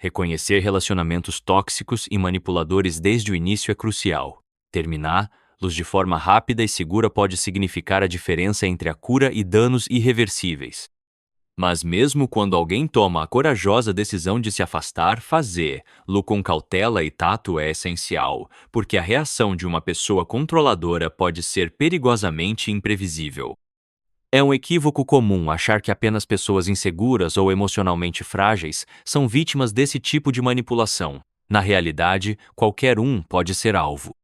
Reconhecer relacionamentos tóxicos e manipuladores desde o início é crucial. Terminá-los de forma rápida e segura pode significar a diferença entre a cura e danos irreversíveis. Mas mesmo quando alguém toma a corajosa decisão de se afastar, fazê-lo com cautela e tato é essencial, porque a reação de uma pessoa controladora pode ser perigosamente imprevisível. É um equívoco comum achar que apenas pessoas inseguras ou emocionalmente frágeis são vítimas desse tipo de manipulação. Na realidade, qualquer um pode ser alvo.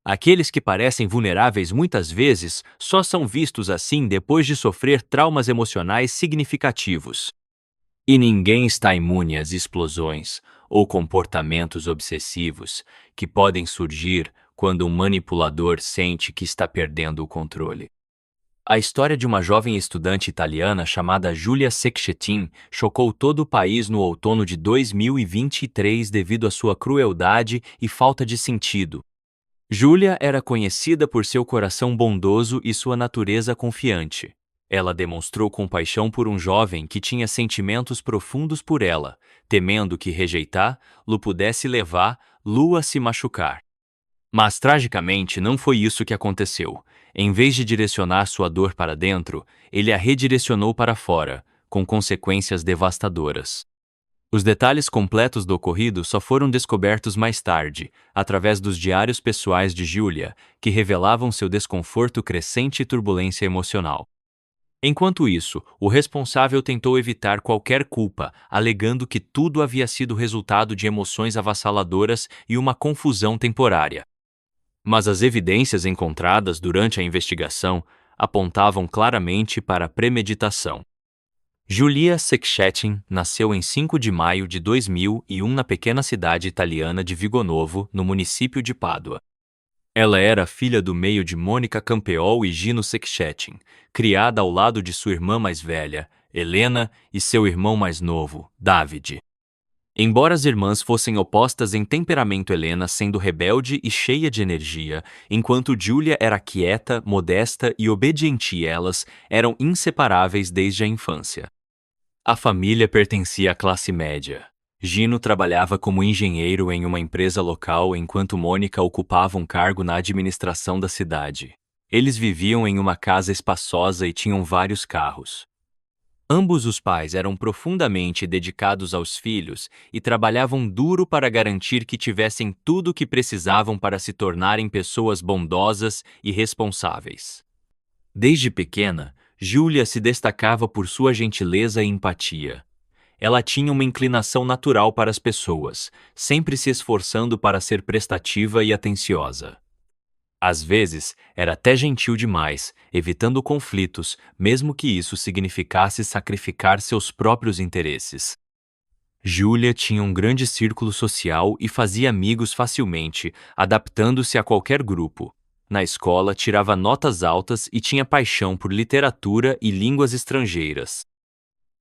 Aqueles que parecem vulneráveis muitas vezes só são vistos assim depois de sofrer traumas emocionais significativos. E ninguém está imune às explosões ou comportamentos obsessivos que podem surgir quando um manipulador sente que está perdendo o controle. A história de uma jovem estudante italiana chamada Giulia Cecchettin chocou todo o país no outono de 2023 devido à sua crueldade e falta de sentido. Giulia era conhecida por seu coração bondoso e sua natureza confiante. Ela demonstrou compaixão por um jovem que tinha sentimentos profundos por ela, temendo que rejeitá-lo pudesse levá-lo a se machucar. Mas, tragicamente, não foi isso que aconteceu. Em vez de direcionar sua dor para dentro, ele a redirecionou para fora, com consequências devastadoras. Os detalhes completos do ocorrido só foram descobertos mais tarde, através dos diários pessoais de Giulia, que revelavam seu desconforto crescente e turbulência emocional. Enquanto isso, o responsável tentou evitar qualquer culpa, alegando que tudo havia sido resultado de emoções avassaladoras e uma confusão temporária. Mas as evidências encontradas durante a investigação apontavam claramente para a premeditação. Giulia Cecchettin nasceu em 5 de maio de 2001 na pequena cidade italiana de Vigonovo, no município de Pádua. Ela era filha do meio de Mônica Campeol e Gino Cecchettin, criada ao lado de sua irmã mais velha, Helena, e seu irmão mais novo, Davide. Embora as irmãs fossem opostas em temperamento, Helena sendo rebelde e cheia de energia, enquanto Giulia era quieta, modesta e obediente, e elas eram inseparáveis desde a infância. A família pertencia à classe média. Gino trabalhava como engenheiro em uma empresa local enquanto Mônica ocupava um cargo na administração da cidade. Eles viviam em uma casa espaçosa e tinham vários carros. Ambos os pais eram profundamente dedicados aos filhos e trabalhavam duro para garantir que tivessem tudo o que precisavam para se tornarem pessoas bondosas e responsáveis. Desde pequena, Giulia se destacava por sua gentileza e empatia. Ela tinha uma inclinação natural para as pessoas, sempre se esforçando para ser prestativa e atenciosa. Às vezes, era até gentil demais, evitando conflitos, mesmo que isso significasse sacrificar seus próprios interesses. Giulia tinha um grande círculo social e fazia amigos facilmente, adaptando-se a qualquer grupo. Na escola, tirava notas altas e tinha paixão por literatura e línguas estrangeiras.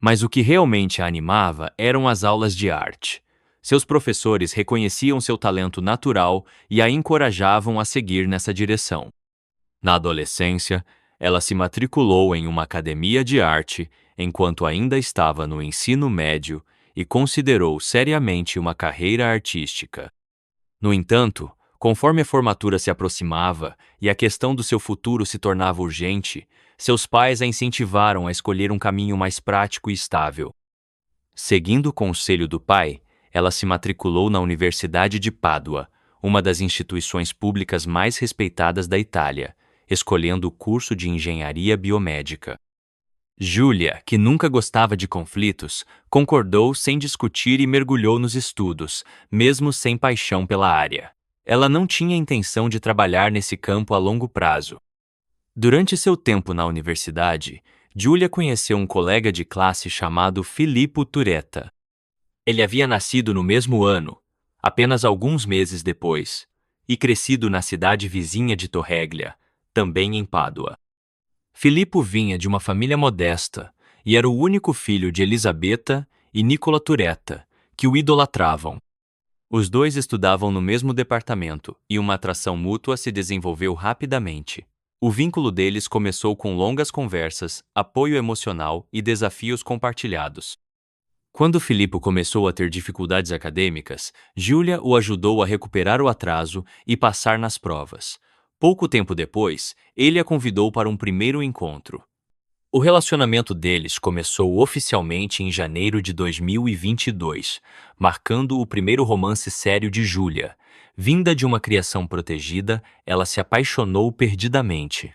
Mas o que realmente a animava eram as aulas de arte. Seus professores reconheciam seu talento natural e a encorajavam a seguir nessa direção. Na adolescência, ela se matriculou em uma academia de arte enquanto ainda estava no ensino médio e considerou seriamente uma carreira artística. No entanto, conforme a formatura se aproximava e a questão do seu futuro se tornava urgente, seus pais a incentivaram a escolher um caminho mais prático e estável. Seguindo o conselho do pai, ela se matriculou na Universidade de Pádua, uma das instituições públicas mais respeitadas da Itália, escolhendo o curso de engenharia biomédica. Giulia, que nunca gostava de conflitos, concordou sem discutir e mergulhou nos estudos, mesmo sem paixão pela área. Ela não tinha intenção de trabalhar nesse campo a longo prazo. Durante seu tempo na universidade, Giulia conheceu um colega de classe chamado Filippo Turetta. Ele havia nascido no mesmo ano, apenas alguns meses depois, e crescido na cidade vizinha de Torreglia, também em Pádua. Filippo vinha de uma família modesta e era o único filho de Elisabetta e Nicola Turetta, que o idolatravam. Os dois estudavam no mesmo departamento e uma atração mútua se desenvolveu rapidamente. O vínculo deles começou com longas conversas, apoio emocional e desafios compartilhados. Quando Filippo começou a ter dificuldades acadêmicas, Júlia o ajudou a recuperar o atraso e passar nas provas. Pouco tempo depois, ele a convidou para um primeiro encontro. O relacionamento deles começou oficialmente em janeiro de 2022, marcando o primeiro romance sério de Júlia. Vinda de uma criação protegida, ela se apaixonou perdidamente.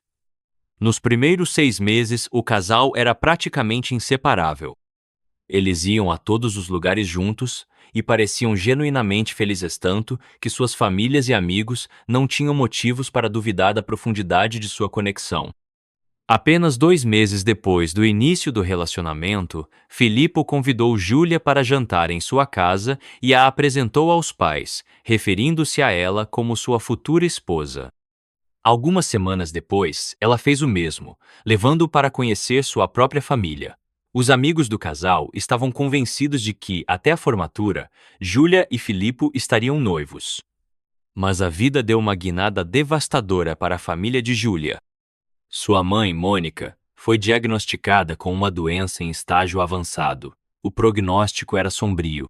Nos primeiros 6 meses, o casal era praticamente inseparável. Eles iam a todos os lugares juntos e pareciam genuinamente felizes tanto que suas famílias e amigos não tinham motivos para duvidar da profundidade de sua conexão. Apenas 2 meses depois do início do relacionamento, Filippo convidou Júlia para jantar em sua casa e a apresentou aos pais, referindo-se a ela como sua futura esposa. Algumas semanas depois, ela fez o mesmo, levando-o para conhecer sua própria família. Os amigos do casal estavam convencidos de que, até a formatura, Júlia e Filippo estariam noivos. Mas a vida deu uma guinada devastadora para a família de Júlia. Sua mãe, Mônica, foi diagnosticada com uma doença em estágio avançado. O prognóstico era sombrio.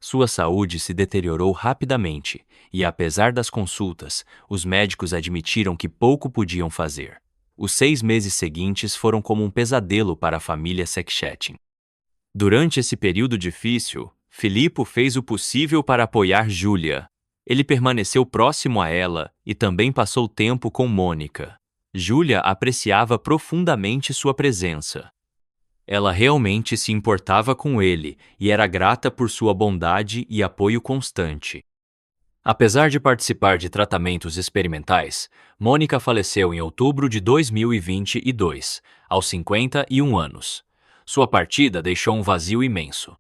Sua saúde se deteriorou rapidamente e, apesar das consultas, os médicos admitiram que pouco podiam fazer. Os 6 meses seguintes foram como um pesadelo para a família Sekshetin. Durante esse período difícil, Filippo fez o possível para apoiar Júlia. Ele permaneceu próximo a ela e também passou tempo com Mônica. Júlia apreciava profundamente sua presença. Ela realmente se importava com ele e era grata por sua bondade e apoio constante. Apesar de participar de tratamentos experimentais, Mônica faleceu em outubro de 2022, aos 51 anos. Sua partida deixou um vazio imenso.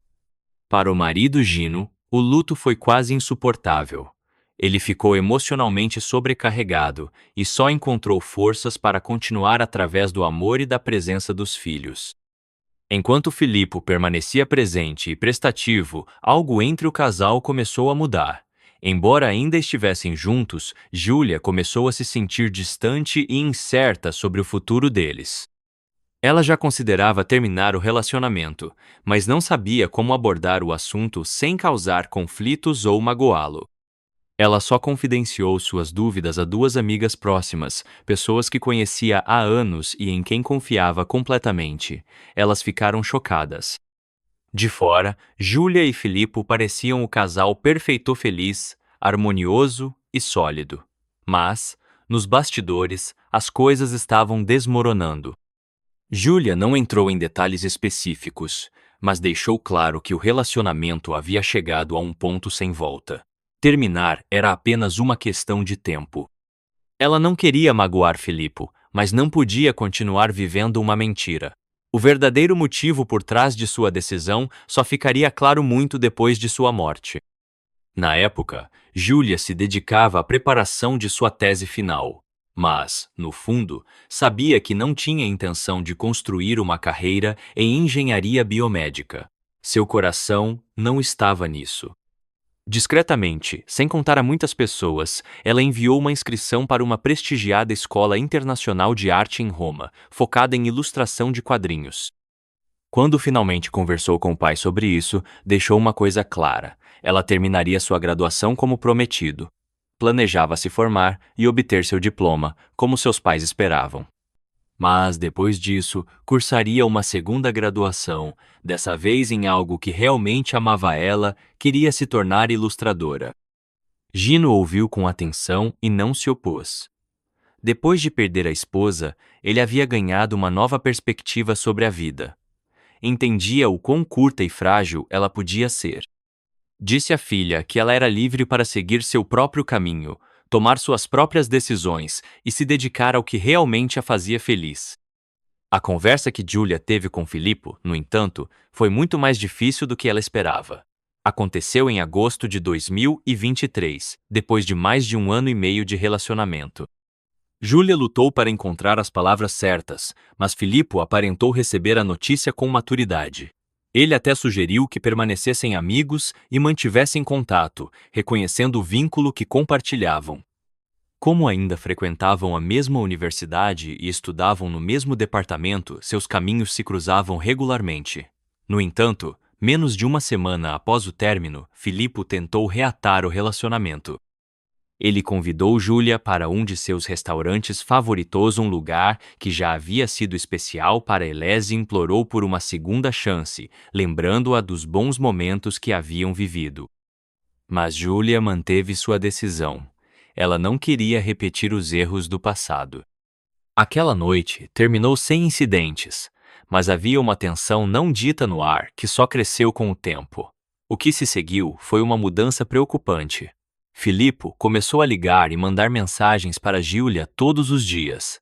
Para o marido Gino, o luto foi quase insuportável. Ele ficou emocionalmente sobrecarregado e só encontrou forças para continuar através do amor e da presença dos filhos. Enquanto Filippo permanecia presente e prestativo, algo entre o casal começou a mudar. Embora ainda estivessem juntos, Júlia começou a se sentir distante e incerta sobre o futuro deles. Ela já considerava terminar o relacionamento, mas não sabia como abordar o assunto sem causar conflitos ou magoá-lo. Ela só confidenciou suas dúvidas a 2 amigas próximas, pessoas que conhecia há anos e em quem confiava completamente. Elas ficaram chocadas. De fora, Júlia e Filippo pareciam o casal perfeito, feliz, harmonioso e sólido. Mas, nos bastidores, as coisas estavam desmoronando. Júlia não entrou em detalhes específicos, mas deixou claro que o relacionamento havia chegado a um ponto sem volta. Terminar era apenas uma questão de tempo. Ela não queria magoar Filippo, mas não podia continuar vivendo uma mentira. O verdadeiro motivo por trás de sua decisão só ficaria claro muito depois de sua morte. Na época, Júlia se dedicava à preparação de sua tese final, mas, no fundo, sabia que não tinha intenção de construir uma carreira em engenharia biomédica. Seu coração não estava nisso. Discretamente, sem contar a muitas pessoas, ela enviou uma inscrição para uma prestigiada escola internacional de arte em Roma, focada em ilustração de quadrinhos. Quando finalmente conversou com o pai sobre isso, deixou uma coisa clara: ela terminaria sua graduação como prometido. Planejava se formar e obter seu diploma, como seus pais esperavam. Mas, depois disso, cursaria uma segunda graduação, dessa vez em algo que realmente amava ela, queria se tornar ilustradora. Gino ouviu com atenção e não se opôs. Depois de perder a esposa, ele havia ganhado uma nova perspectiva sobre a vida. Entendia o quão curta e frágil ela podia ser. Disse à filha que ela era livre para seguir seu próprio caminho, tomar suas próprias decisões e se dedicar ao que realmente a fazia feliz. A conversa que Júlia teve com Filippo, no entanto, foi muito mais difícil do que ela esperava. Aconteceu em agosto de 2023, depois de mais de 1 ano e meio de relacionamento. Júlia lutou para encontrar as palavras certas, mas Filippo aparentou receber a notícia com maturidade. Ele até sugeriu que permanecessem amigos e mantivessem contato, reconhecendo o vínculo que compartilhavam. Como ainda frequentavam a mesma universidade e estudavam no mesmo departamento, seus caminhos se cruzavam regularmente. No entanto, Menos de uma semana após o término, Filippo tentou reatar o relacionamento. Ele convidou Júlia para um de seus restaurantes favoritos, um lugar que já havia sido especial para Elise, e implorou por uma segunda chance, lembrando-a dos bons momentos que haviam vivido. Mas Júlia manteve sua decisão. Ela não queria repetir os erros do passado. Aquela noite terminou sem incidentes, mas havia uma tensão não dita no ar que só cresceu com o tempo. O que se seguiu foi uma mudança preocupante. Filippo começou a ligar e mandar mensagens para Júlia todos os dias.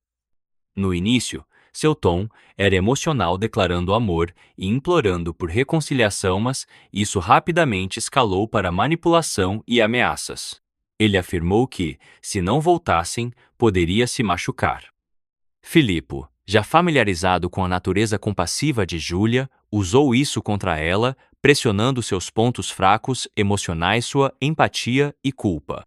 No início, seu tom era emocional, declarando amor e implorando por reconciliação, mas isso rapidamente escalou para manipulação e ameaças. Ele afirmou que, se não voltassem, poderia se machucar. Filippo, já familiarizado com a natureza compassiva de Júlia, usou isso contra ela, pressionando seus pontos fracos emocionais, sua empatia e culpa.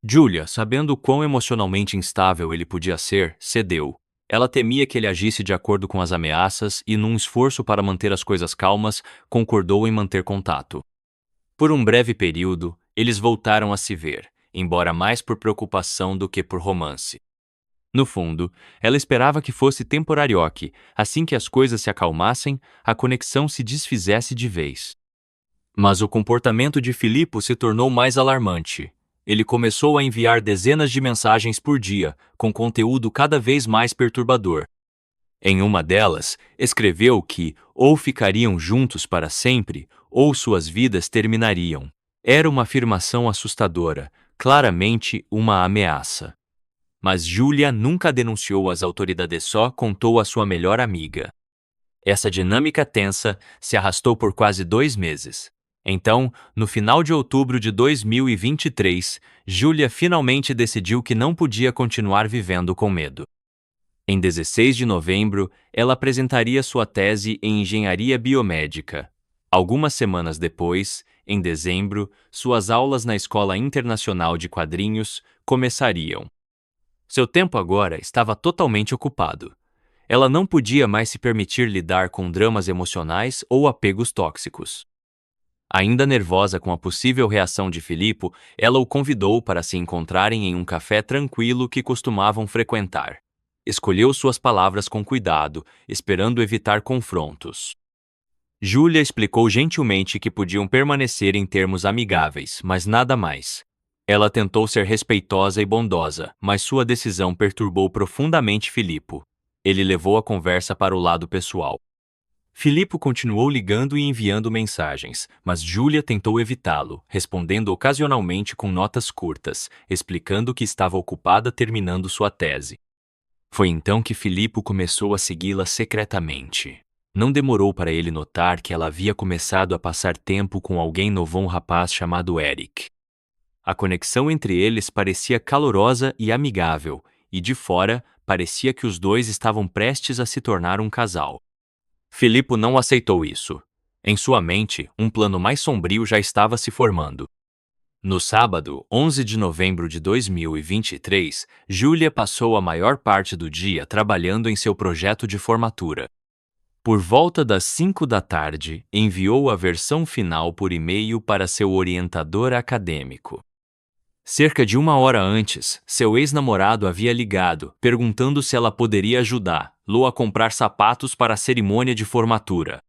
Júlia, sabendo quão emocionalmente instável ele podia ser, cedeu. Ela temia que ele agisse de acordo com as ameaças e, num esforço para manter as coisas calmas, concordou em manter contato. Por um breve período, eles voltaram a se ver, embora mais por preocupação do que por romance. No fundo, ela esperava que fosse temporário, que, assim que as coisas se acalmassem, a conexão se desfizesse de vez. Mas o comportamento de Filippo se tornou mais alarmante. Ele começou a enviar dezenas de mensagens por dia, com conteúdo cada vez mais perturbador. Em uma delas, escreveu que ou ficariam juntos para sempre, ou suas vidas terminariam. Era uma afirmação assustadora, claramente uma ameaça. Mas Júlia nunca denunciou às autoridades, só contou à sua melhor amiga. Essa dinâmica tensa se arrastou por quase 2 meses. Então, no final de outubro de 2023, Júlia finalmente decidiu que não podia continuar vivendo com medo. Em 16 de novembro, ela apresentaria sua tese em engenharia biomédica. Algumas semanas depois, em dezembro, suas aulas na Escola Internacional de Quadrinhos começariam. Seu tempo agora estava totalmente ocupado. Ela não podia mais se permitir lidar com dramas emocionais ou apegos tóxicos. Ainda nervosa com a possível reação de Filippo, ela o convidou para se encontrarem em um café tranquilo que costumavam frequentar. Escolheu suas palavras com cuidado, esperando evitar confrontos. Júlia explicou gentilmente que podiam permanecer em termos amigáveis, mas nada mais. Ela tentou ser respeitosa e bondosa, mas sua decisão perturbou profundamente Filippo. Ele levou a conversa para o lado pessoal. Filippo continuou ligando e enviando mensagens, mas Júlia tentou evitá-lo, respondendo ocasionalmente com notas curtas, explicando que estava ocupada terminando sua tese. Foi então que Filippo começou a segui-la secretamente. Não demorou para ele notar que ela havia começado a passar tempo com alguém novo, um rapaz chamado Eric. A conexão entre eles parecia calorosa e amigável, e de fora, parecia que os dois estavam prestes a se tornar um casal. Filippo não aceitou isso. Em sua mente, um plano mais sombrio já estava se formando. No sábado, 11 de novembro de 2023, Júlia passou a maior parte do dia trabalhando em seu projeto de formatura. Por volta das 5 da tarde, enviou a versão final por e-mail para seu orientador acadêmico. Cerca de 1 hora antes, seu ex-namorado havia ligado, perguntando se ela poderia ajudá-lo a comprar sapatos para a cerimônia de formatura.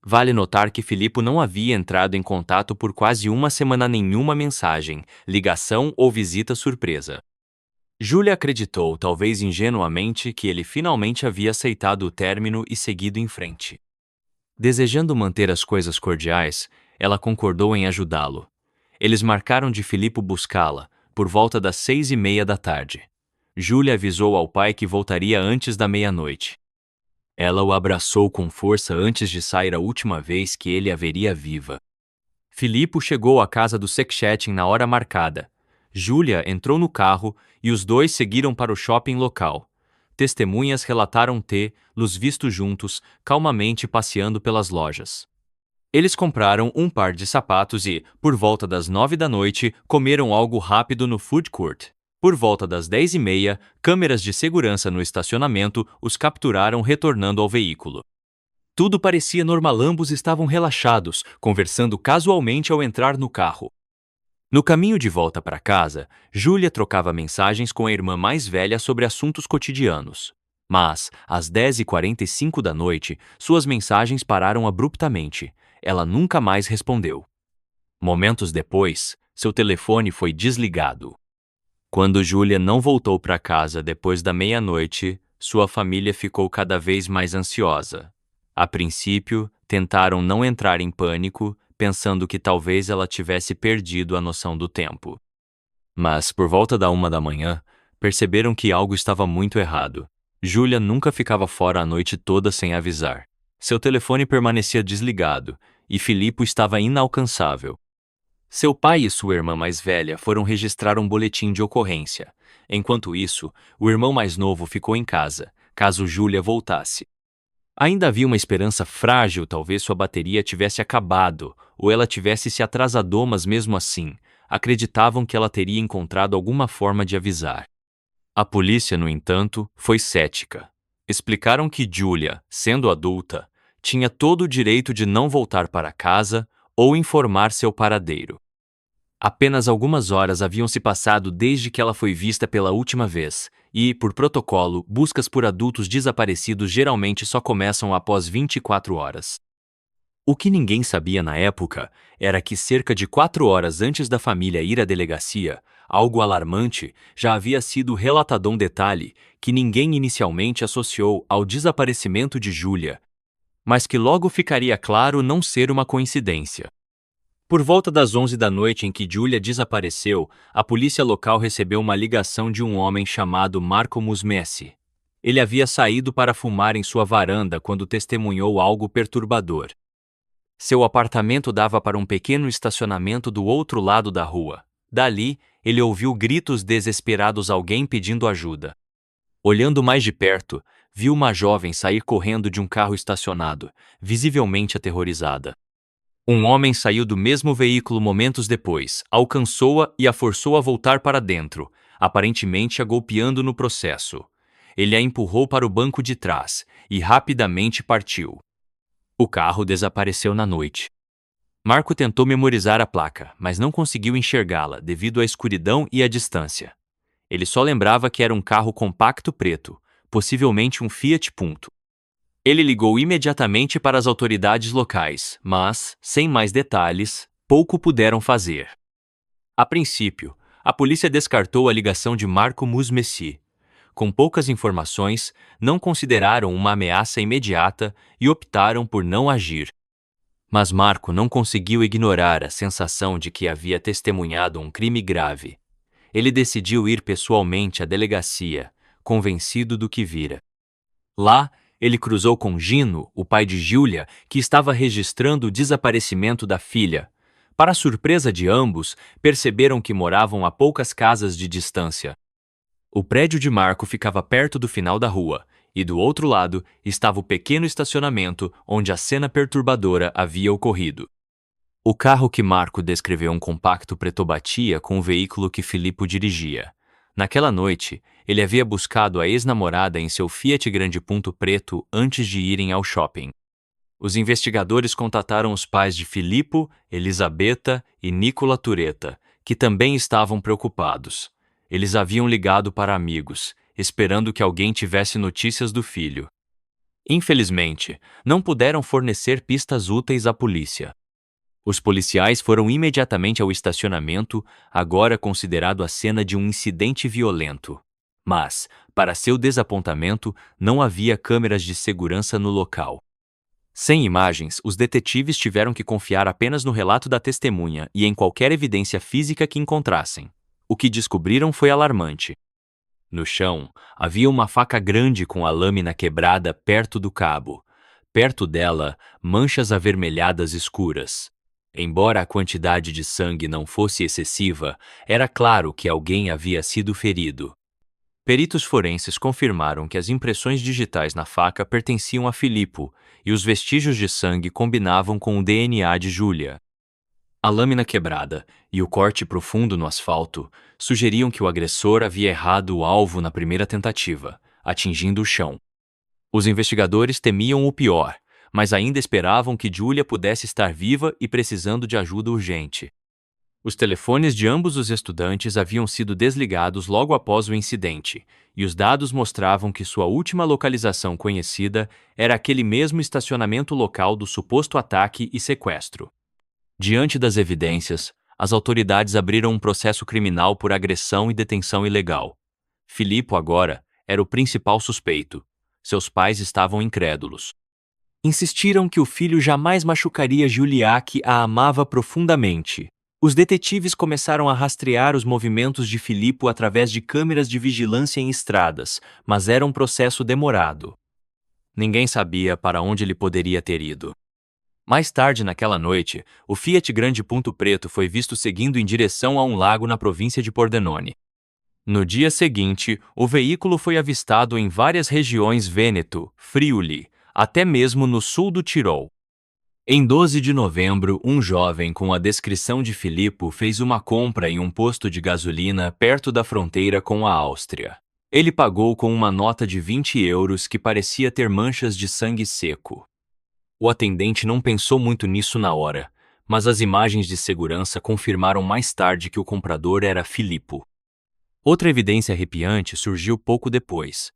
Vale notar que Filippo não havia entrado em contato por quase uma semana, nenhuma mensagem, ligação ou visita surpresa. Júlia acreditou, talvez ingenuamente, que ele finalmente havia aceitado o término e seguido em frente. Desejando manter as coisas cordiais, ela concordou em ajudá-lo. Eles marcaram de Filippo buscá-la, por volta das 6:30 da tarde. Júlia avisou ao pai que voltaria antes da meia-noite. Ela o abraçou com força antes de sair a última vez que ele a veria viva. Filippo chegou à casa do Sexchetting na hora marcada. Júlia entrou no carro e os dois seguiram para o shopping local. Testemunhas relataram tê-los visto juntos, calmamente passeando pelas lojas. Eles compraram um par de sapatos e, por volta das 9 da noite, comeram algo rápido no food court. Por volta das 10:30, câmeras de segurança no estacionamento os capturaram retornando ao veículo. Tudo parecia normal, ambos estavam relaxados, conversando casualmente ao entrar no carro. No caminho de volta para casa, Júlia trocava mensagens com a irmã mais velha sobre assuntos cotidianos. Mas, às 10h45 da noite, suas mensagens pararam abruptamente. Ela nunca mais respondeu. Momentos depois, seu telefone foi desligado. Quando Júlia não voltou para casa depois da meia-noite, sua família ficou cada vez mais ansiosa. A princípio, tentaram não entrar em pânico, pensando que talvez ela tivesse perdido a noção do tempo. Mas, por volta da 1 da manhã, perceberam que algo estava muito errado. Júlia nunca ficava fora a noite toda sem avisar. Seu telefone permanecia desligado, e Filippo estava inalcançável. Seu pai e sua irmã mais velha foram registrar um boletim de ocorrência. Enquanto isso, o irmão mais novo ficou em casa, caso Júlia voltasse. Ainda havia uma esperança frágil, talvez sua bateria tivesse acabado, ou ela tivesse se atrasado, mas mesmo assim, acreditavam que ela teria encontrado alguma forma de avisar. A polícia, no entanto, foi cética. Explicaram que Júlia, sendo adulta, tinha todo o direito de não voltar para casa ou informar seu paradeiro. Apenas algumas horas haviam se passado desde que ela foi vista pela última vez, e, por protocolo, buscas por adultos desaparecidos geralmente só começam após 24 horas. O que ninguém sabia na época era que cerca de 4 horas antes da família ir à delegacia, algo alarmante já havia sido relatado, um detalhe que ninguém inicialmente associou ao desaparecimento de Júlia, mas que logo ficaria claro não ser uma coincidência. Por volta das 11 da noite em que Júlia desapareceu, a polícia local recebeu uma ligação de um homem chamado Marco Musmesi. Ele havia saído para fumar em sua varanda quando testemunhou algo perturbador. Seu apartamento dava para um pequeno estacionamento do outro lado da rua. Dali, ele ouviu gritos desesperados, alguém pedindo ajuda. Olhando mais de perto, viu uma jovem sair correndo de um carro estacionado, visivelmente aterrorizada. Um homem saiu do mesmo veículo momentos depois, alcançou-a e a forçou a voltar para dentro, aparentemente a golpeando no processo. Ele a empurrou para o banco de trás e rapidamente partiu. O carro desapareceu na noite. Marco tentou memorizar a placa, mas não conseguiu enxergá-la devido à escuridão e à distância. Ele só lembrava que era um carro compacto preto, possivelmente um Fiat Punto. Ele ligou imediatamente para as autoridades locais, mas, sem mais detalhes, pouco puderam fazer. A princípio, a polícia descartou a ligação de Marco Musmesi. Com poucas informações, não consideraram uma ameaça imediata e optaram por não agir. Mas Marco não conseguiu ignorar a sensação de que havia testemunhado um crime grave. Ele decidiu ir pessoalmente à delegacia, convencido do que vira. Lá, ele cruzou com Gino, o pai de Júlia, que estava registrando o desaparecimento da filha. Para surpresa de ambos, perceberam que moravam a poucas casas de distância. O prédio de Marco ficava perto do final da rua, e do outro lado estava o pequeno estacionamento onde a cena perturbadora havia ocorrido. O carro que Marco descreveu, um compacto preto, batia com o veículo que Filippo dirigia. Naquela noite, ele havia buscado a ex-namorada em seu Fiat Grande Punto preto antes de irem ao shopping. Os investigadores contataram os pais de Filippo, Elisabetta e Nicola Tureta, que também estavam preocupados. Eles haviam ligado para amigos, esperando que alguém tivesse notícias do filho. Infelizmente, não puderam fornecer pistas úteis à polícia. Os policiais foram imediatamente ao estacionamento, agora considerado a cena de um incidente violento. Mas, para seu desapontamento, não havia câmeras de segurança no local. Sem imagens, os detetives tiveram que confiar apenas no relato da testemunha e em qualquer evidência física que encontrassem. O que descobriram foi alarmante. No chão, havia uma faca grande com a lâmina quebrada perto do cabo. Perto dela, manchas avermelhadas escuras. Embora a quantidade de sangue não fosse excessiva, era claro que alguém havia sido ferido. Peritos forenses confirmaram que as impressões digitais na faca pertenciam a Filippo e os vestígios de sangue combinavam com o DNA de Júlia. A lâmina quebrada e o corte profundo no asfalto sugeriam que o agressor havia errado o alvo na primeira tentativa, atingindo o chão. Os investigadores temiam o pior, mas ainda esperavam que Julia pudesse estar viva e precisando de ajuda urgente. Os telefones de ambos os estudantes haviam sido desligados logo após o incidente, e os dados mostravam que sua última localização conhecida era aquele mesmo estacionamento local do suposto ataque e sequestro. Diante das evidências, as autoridades abriram um processo criminal por agressão e detenção ilegal. Filippo agora era o principal suspeito. Seus pais estavam incrédulos. Insistiram que o filho jamais machucaria Julia, que a amava profundamente. Os detetives começaram a rastrear os movimentos de Filippo através de câmeras de vigilância em estradas, mas era um processo demorado. Ninguém sabia para onde ele poderia ter ido. Mais tarde naquela noite, o Fiat Grande Ponto Preto foi visto seguindo em direção a um lago na província de Pordenone. No dia seguinte, o veículo foi avistado em várias regiões Vêneto, Friuli, até mesmo no sul do Tirol. Em 12 de novembro, um jovem com a descrição de Filippo fez uma compra em um posto de gasolina perto da fronteira com a Áustria. Ele pagou com uma nota de 20 euros que parecia ter manchas de sangue seco. O atendente não pensou muito nisso na hora, mas as imagens de segurança confirmaram mais tarde que o comprador era Filippo. Outra evidência arrepiante surgiu pouco depois.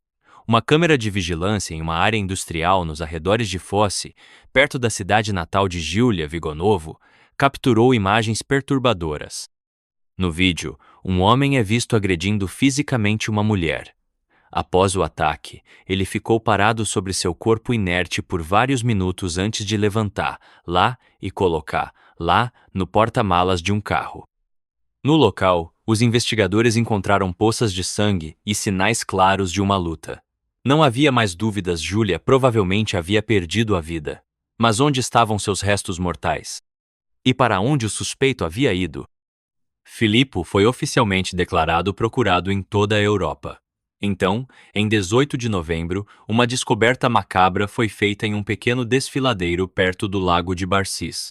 Uma câmera de vigilância em uma área industrial nos arredores de Fosse, perto da cidade natal de Giulia Vigonovo, capturou imagens perturbadoras. No vídeo, um homem é visto agredindo fisicamente uma mulher. Após o ataque, ele ficou parado sobre seu corpo inerte por vários minutos antes de levantar lá e colocar lá no porta-malas de um carro. No local, os investigadores encontraram poças de sangue e sinais claros de uma luta. Não havia mais dúvidas, Julia provavelmente havia perdido a vida. Mas onde estavam seus restos mortais? E para onde o suspeito havia ido? Filippo foi oficialmente declarado procurado em toda a Europa. Então, em 18 de novembro, uma descoberta macabra foi feita em um pequeno desfiladeiro perto do lago de Barcis.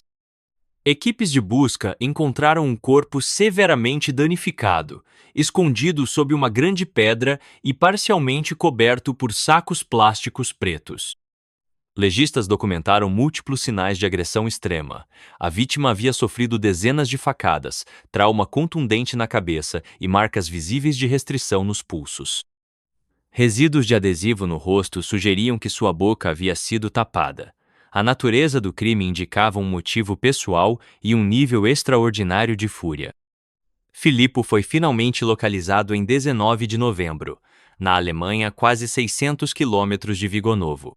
Equipes de busca encontraram um corpo severamente danificado, escondido sob uma grande pedra e parcialmente coberto por sacos plásticos pretos. Legistas documentaram múltiplos sinais de agressão extrema. A vítima havia sofrido dezenas de facadas, trauma contundente na cabeça e marcas visíveis de restrição nos pulsos. Resíduos de adesivo no rosto sugeriam que sua boca havia sido tapada. A natureza do crime indicava um motivo pessoal e um nível extraordinário de fúria. Filippo foi finalmente localizado em 19 de novembro, na Alemanha, quase 600 quilômetros de Vigonovo.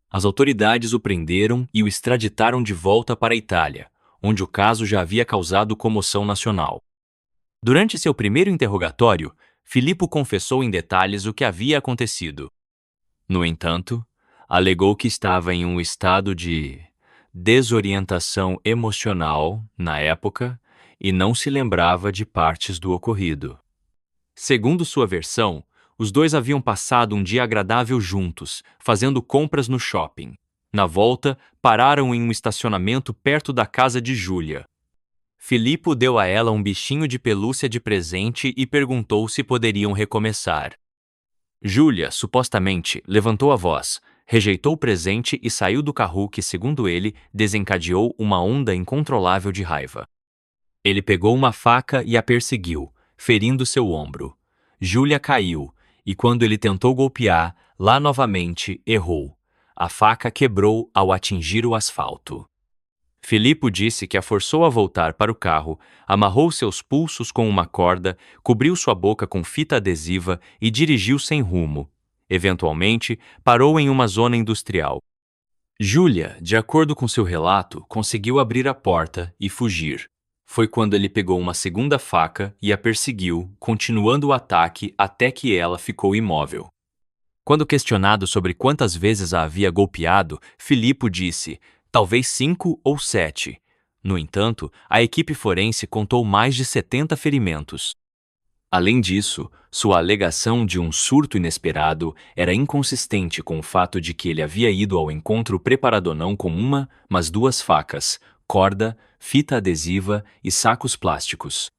As autoridades o prenderam e o extraditaram de volta para a Itália, onde o caso já havia causado comoção nacional. Durante seu primeiro interrogatório, Filippo confessou em detalhes o que havia acontecido. No entanto, alegou que estava em um estado de desorientação emocional na época e não se lembrava de partes do ocorrido. Segundo sua versão, os dois haviam passado um dia agradável juntos, fazendo compras no shopping. Na volta, pararam em um estacionamento perto da casa de Julia. Filippo deu a ela um bichinho de pelúcia de presente e perguntou se poderiam recomeçar. Julia, supostamente, levantou a voz, rejeitou o presente e saiu do carro que, segundo ele, desencadeou uma onda incontrolável de raiva. Ele pegou uma faca e a perseguiu, ferindo seu ombro. Julia caiu, e quando ele tentou golpear, lá novamente, errou. A faca quebrou ao atingir o asfalto. Filippo disse que a forçou a voltar para o carro, amarrou seus pulsos com uma corda, cobriu sua boca com fita adesiva e dirigiu sem rumo. Eventualmente, parou em uma zona industrial. Julia, de acordo com seu relato, conseguiu abrir a porta e fugir. Foi quando ele pegou uma segunda faca e a perseguiu, continuando o ataque até que ela ficou imóvel. Quando questionado sobre quantas vezes a havia golpeado, Filippo disse: talvez 5 ou 7. No entanto, a equipe forense contou mais de 70 ferimentos. Além disso, sua alegação de um surto inesperado era inconsistente com o fato de que ele havia ido ao encontro preparado não com uma, mas 2 facas, corda, fita adesiva e sacos plásticos.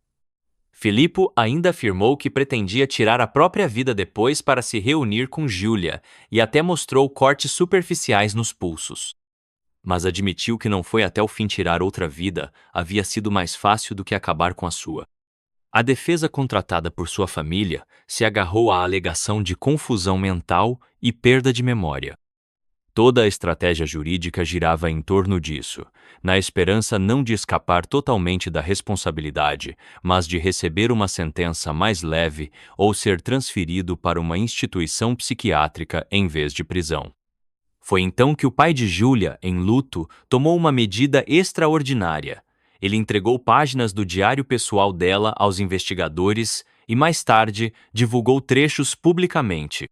Filippo ainda afirmou que pretendia tirar a própria vida depois para se reunir com Julia e até mostrou cortes superficiais nos pulsos. mas admitiu que não foi até o fim tirar outra vida, havia sido mais fácil do que acabar com a sua. A defesa contratada por sua família se agarrou à alegação de confusão mental e perda de memória. Toda a estratégia jurídica girava em torno disso, na esperança não de escapar totalmente da responsabilidade, mas de receber uma sentença mais leve ou ser transferido para uma instituição psiquiátrica em vez de prisão. Foi então que o pai de Júlia, em luto, tomou uma medida extraordinária. Ele entregou páginas do diário pessoal dela aos investigadores e, mais tarde, divulgou trechos publicamente.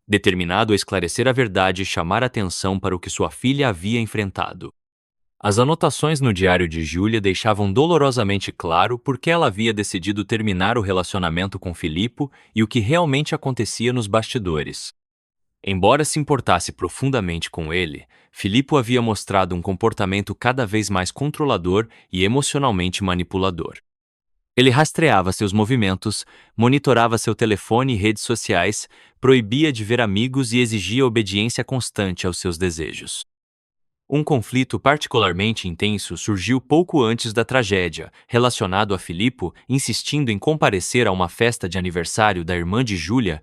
Determinado a esclarecer a verdade e chamar atenção para o que sua filha havia enfrentado. As anotações no diário de Júlia deixavam dolorosamente claro por que ela havia decidido terminar o relacionamento com Filippo e o que realmente acontecia nos bastidores. Embora se importasse profundamente com ele, Filippo havia mostrado um comportamento cada vez mais controlador e emocionalmente manipulador. Ele rastreava seus movimentos, monitorava seu telefone e redes sociais, proibia de ver amigos e exigia obediência constante aos seus desejos. Um conflito particularmente intenso surgiu pouco antes da tragédia, relacionado a Filippo insistindo em comparecer a uma festa de aniversário da irmã de Júlia,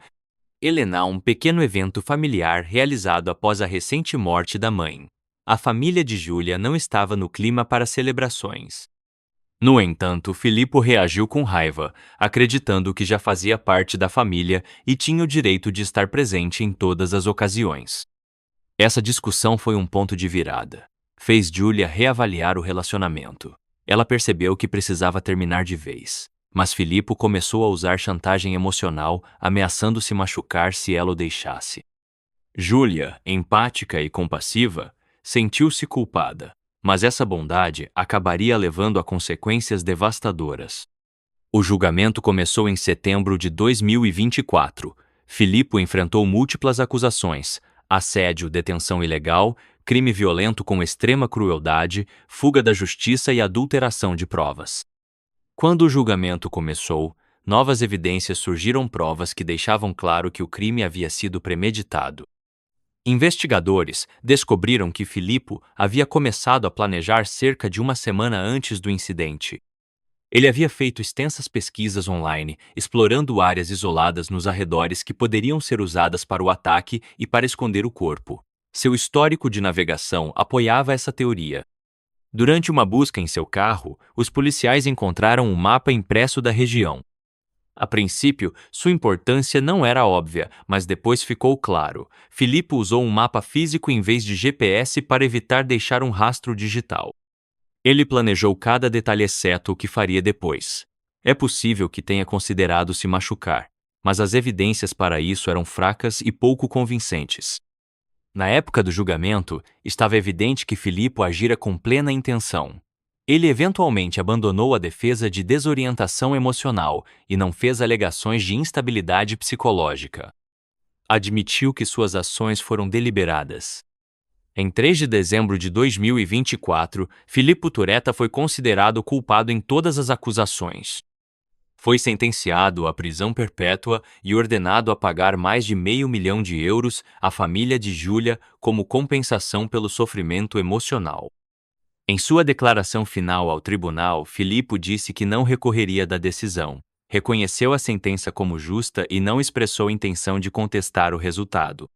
Helena, um pequeno evento familiar realizado após a recente morte da mãe. A família de Júlia não estava no clima para celebrações. No entanto, Filippo reagiu com raiva, acreditando que já fazia parte da família e tinha o direito de estar presente em todas as ocasiões. Essa discussão foi um ponto de virada. Fez Júlia reavaliar o relacionamento. Ela percebeu que precisava terminar de vez. Mas Filippo começou a usar chantagem emocional, ameaçando se machucar se ela o deixasse. Júlia, empática e compassiva, sentiu-se culpada. Mas essa bondade acabaria levando a consequências devastadoras. O julgamento começou em setembro de 2024. Filippo enfrentou múltiplas acusações: assédio, detenção ilegal, crime violento com extrema crueldade, fuga da justiça e adulteração de provas. Quando o julgamento começou, novas evidências surgiram, provas que deixavam claro que o crime havia sido premeditado. Investigadores descobriram que Filippo havia começado a planejar cerca de uma semana antes do incidente. Ele havia feito extensas pesquisas online, explorando áreas isoladas nos arredores que poderiam ser usadas para o ataque e para esconder o corpo. Seu histórico de navegação apoiava essa teoria. Durante uma busca em seu carro, os policiais encontraram um mapa impresso da região. A princípio, sua importância não era óbvia, mas depois ficou claro. Filippo usou um mapa físico em vez de GPS para evitar deixar um rastro digital. Ele planejou cada detalhe exceto o que faria depois. É possível que tenha considerado se machucar, mas as evidências para isso eram fracas e pouco convincentes. Na época do julgamento, estava evidente que Filippo agira com plena intenção. Ele eventualmente abandonou a defesa de desorientação emocional e não fez alegações de instabilidade psicológica. Admitiu que suas ações foram deliberadas. Em 3 de dezembro de 2024, Filippo Turetta foi considerado culpado em todas as acusações. Foi sentenciado à prisão perpétua e ordenado a pagar mais de €500 mil à família de Júlia como compensação pelo sofrimento emocional. Em sua declaração final ao tribunal, Filippo disse que não recorreria da decisão, reconheceu a sentença como justa e não expressou intenção de contestar o resultado.